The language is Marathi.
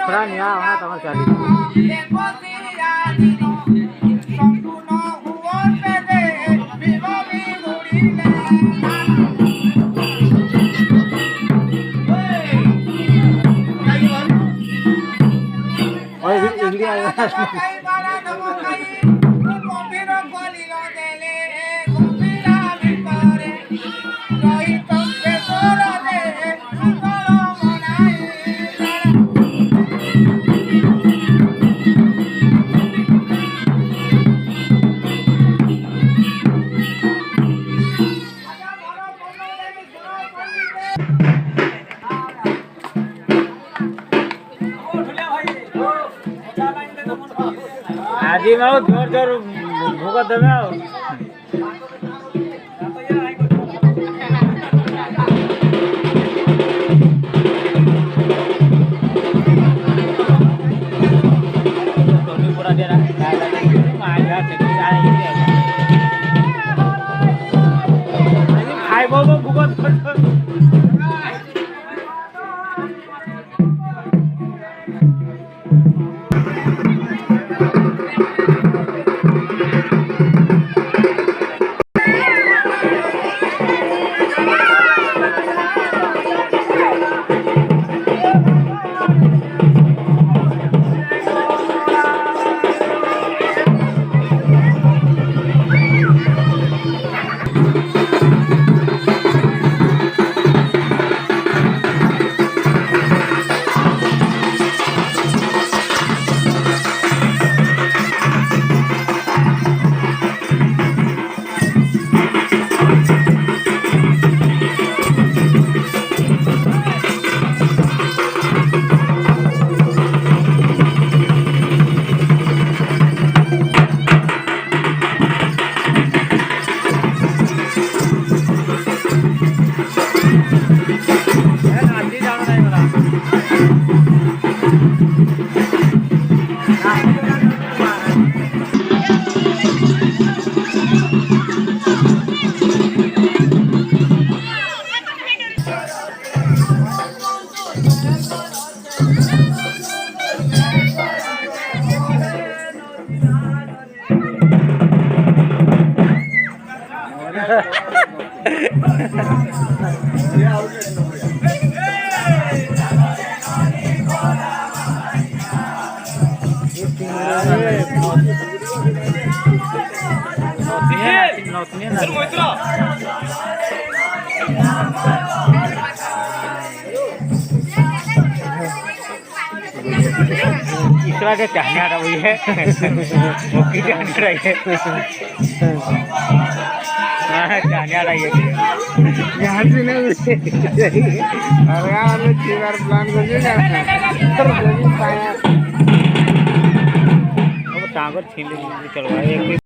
थोड़ा नहीं आ तमर चाली ओए इंडिया आजी में जोर जोर भूख देवे इसरा के चाहने आ रहा है मुक्की चाहने रही है हाँ चाहने आ रही है यहाँ से नहीं अरे यार बार प्लान कर दिया टांगर छीन ले चलवा